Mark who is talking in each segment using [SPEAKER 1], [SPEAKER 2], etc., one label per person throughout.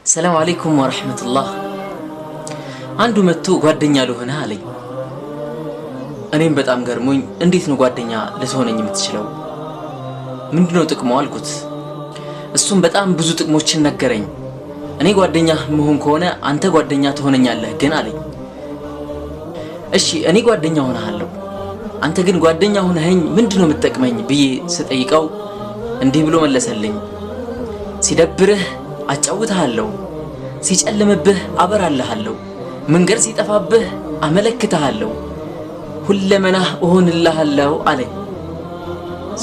[SPEAKER 1] السلام عليكم ورحمة الله. عنده متو ጓደኛ ለሆነ አለኝ። እኔም በጣም ገርሞኝ እንዴት ነው ጓደኛ ልትሆነኝ የምትችለው? ምንድነው ጥቅሙ አልኩት። እሱም በጣም ብዙ ጥቅሞችን ነገረኝ። እኔ ጓደኛ መሆን ከሆነ አንተ ጓደኛ ትሆነኛለህ ግን አለኝ። እሺ እኔ ጓደኛ ሆነሃለሁ፣ አንተ ግን ጓደኛ ሆነኸኝ ምንድነው የምትጠቅመኝ ብዬ ስጠይቀው እንዲህ ብሎ መለሰልኝ። ሲደብርህ አጫውትሃለሁ፣ ሲጨልምብህ አበራልሃለሁ፣ መንገድ ሲጠፋብህ አመለክትሃለሁ፣ ሁለመናህ እሆንልሃለሁ አለኝ።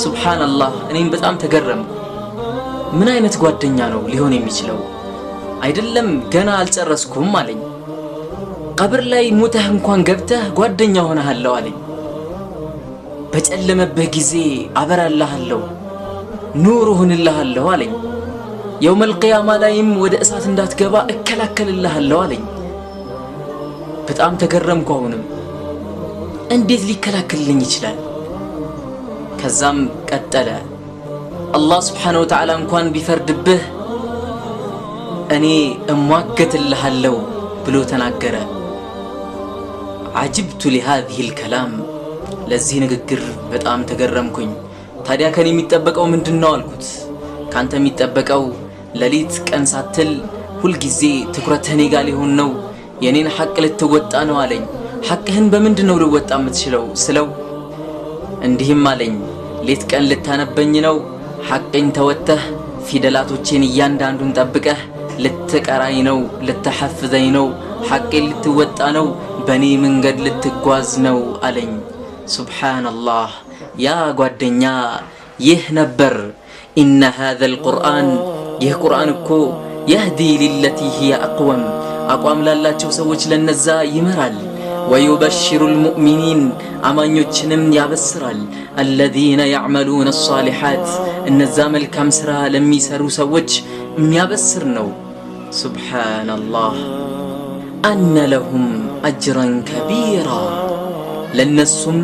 [SPEAKER 1] ሱብሃንአላህ። እኔም በጣም ተገረምኩ። ምን አይነት ጓደኛ ነው ሊሆን የሚችለው? አይደለም ገና አልጨረስኩም አለኝ። ቀብር ላይ ሙተህ እንኳን ገብተህ ጓደኛ ሆነሃለሁ አለኝ። በጨለመብህ ጊዜ አበራልሃለሁ፣ ኑር እሆንልሃለሁ አለኝ። የውመል ቂያማ ላይም ወደ እሳት እንዳትገባ እከላከልልሃለሁ አለኝ። በጣም ተገረምኩ። አሁንም እንዴት ሊከላከልልኝ ይችላል? ከዛም ቀጠለ። አላህ ስብሓነሁ ወተዓላ እንኳን ቢፈርድብህ እኔ እሟገትልሃለሁ ብሎ ተናገረ። አጅብቱ ሊሃዚሂል ከላም። ለዚህ ንግግር በጣም ተገረምኩኝ። ታዲያ ከኔ የሚጠበቀው ምንድነው አልኩት። ካንተ የሚጠበቀው ሌሊት ቀን ሳትል ሁል ጊዜ ትኩረትህ እኔ ጋር ሊሆን ነው፣ የኔን ሐቅ ልትወጣ ነው አለኝ። ሐቅህን በምንድነው ልወጣ የምትችለው ስለው እንዲህም አለኝ። ሌት ቀን ልታነበኝ ነው፣ ሐቅን ተወተህ ፊደላቶቼን እያንዳንዱን ጠብቀህ ልትቀራኝ ነው፣ ልትሐፍዘኝ ነው፣ ሐቅን ልትወጣ ነው፣ በኔ መንገድ ልትጓዝ ነው አለኝ። ሱብሃንአላህ። ያ ጓደኛ ይህ ነበር። ኢነ ሃዘል ቁርአን፣ ይህ ቁርአን እኮ የህዲ ሊለቲ ሂየ አቅወም፣ አቋም ላላቸው ሰዎች ለነዛ ይመራል። ወዩበሽሩል ሙእሚኒን፣ አማኞችንም ያበስራል። አለዚነ ያዕመሉነ ሷሊሓት፣ እነዛ መልካም ሥራ ለሚሰሩ ሰዎች የሚያበስር ነው። ሱብሓነላህ። አነ ለሁም አጅረን ከቢራ፣ ለነሱም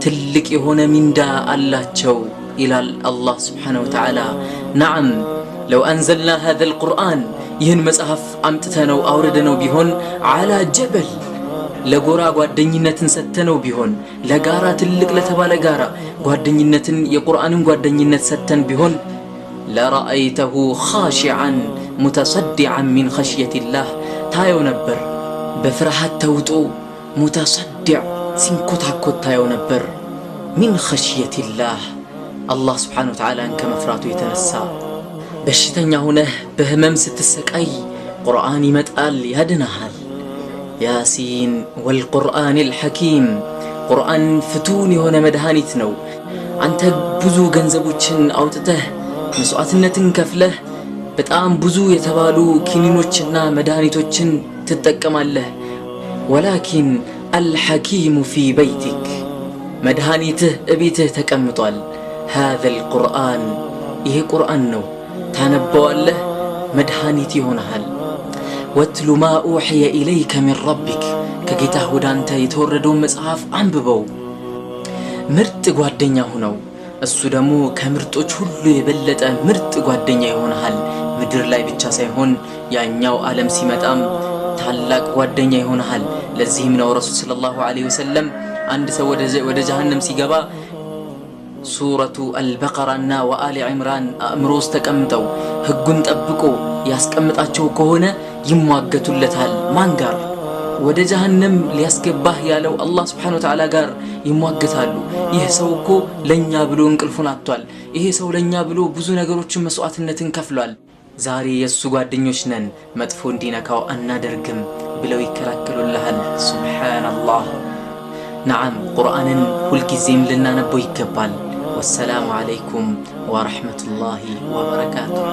[SPEAKER 1] ትልቅ የሆነ ሚንዳ አላቸው ይላል አላህ ስብሓነሁ ወተዓላ። ነዓም ለው አንዘልና ሃዘል ቁርአን፣ ይህን መጽሐፍ አምጥተነው አውርደነው ቢሆን ዓላ ጀበል፣ ለጎራ ጓደኝነትን ሰተነው ቢሆን፣ ለጋራ ትልቅ ለተባለ ጋራ ጓደኝነትን የቁርአንን ጓደኝነት ሰተን ቢሆን ለረአይተሁ ኻሺዓን ሙተሰዲዓን ሚን ኸሽየቲላህ፣ ታየው ነበር በፍርሃት ተውጦ ሙተሰዲዕ ሲንኮታኮት ታየው ነበር። ሚን ኸሽየቲላህ፣ አላህ ስብሓነሁ ወተዓላን ከመፍራቱ የተነሳ። በሽተኛ ሁነህ በህመም ስትሰቃይ ቁርአን ይመጣል ያድናሃል። ያሲን ወልቁርአኒል ሐኪም፣ ቁርአን ፍቱን የሆነ መድኃኒት ነው። አንተ ብዙ ገንዘቦችን አውጥተህ መስዋዕትነትን ከፍለህ በጣም ብዙ የተባሉ ኪኒኖችና መድኃኒቶችን ትጠቀማለህ። ወላኪን አልሐኪሙ ፊ በይቲክ፣ መድኃኒትህ እቤትህ ተቀምጧል። ሃዘል ቁርአን፣ ይሄ ቁርአን ነው። ታነበዋለህ፣ መድኃኒት ይሆንሃል። ወትሉ ማ ኡሕየ ኢለይከ ሚን ረቢክ፣ ከጌታህ ወደ አንተ የተወረደውን መጽሐፍ አንብበው። ምርጥ ጓደኛ ሁነው፣ እሱ ደግሞ ከምርጦች ሁሉ የበለጠ ምርጥ ጓደኛ ይሆንሃል። ምድር ላይ ብቻ ሳይሆን ያኛው ዓለም ሲመጣም ታላቅ ጓደኛ ይሆንሃል። ለዚህም ነው ረሱል ሰለላሁ ዐለይሂ ወሰለም አንድ ሰው ወደ ጀሃነም ሲገባ ሱረቱ አልበቀራና ወአሊ ዒምራን አእምሮ ውስጥ ተቀምጠው ህጉን ጠብቆ ያስቀምጣቸው ከሆነ ይሟገቱለታል። ማን ጋር? ወደ ጀሃነም ሊያስገባህ ያለው አላህ ስብሓነሁ ወተዓላ ጋር ይሟገታሉ። ይህ ሰው እኮ ለኛ ብሎ እንቅልፉን አጥቷል፣ ይሄ ሰው ለኛ ብሎ ብዙ ነገሮችን መስዋዕትነትን ከፍሏል፣ ዛሬ የሱ ጓደኞች ነን፣ መጥፎ እንዲነካው አናደርግም ብለው ይከላከሉልሃል። ሱብሃንአላህ። ነዓም ቁርአንን ሁልጊዜም ልናነበው ይገባል። ወሰላሙ ዓለይኩም ወረሕመቱላሂ ወበረካቱሁ።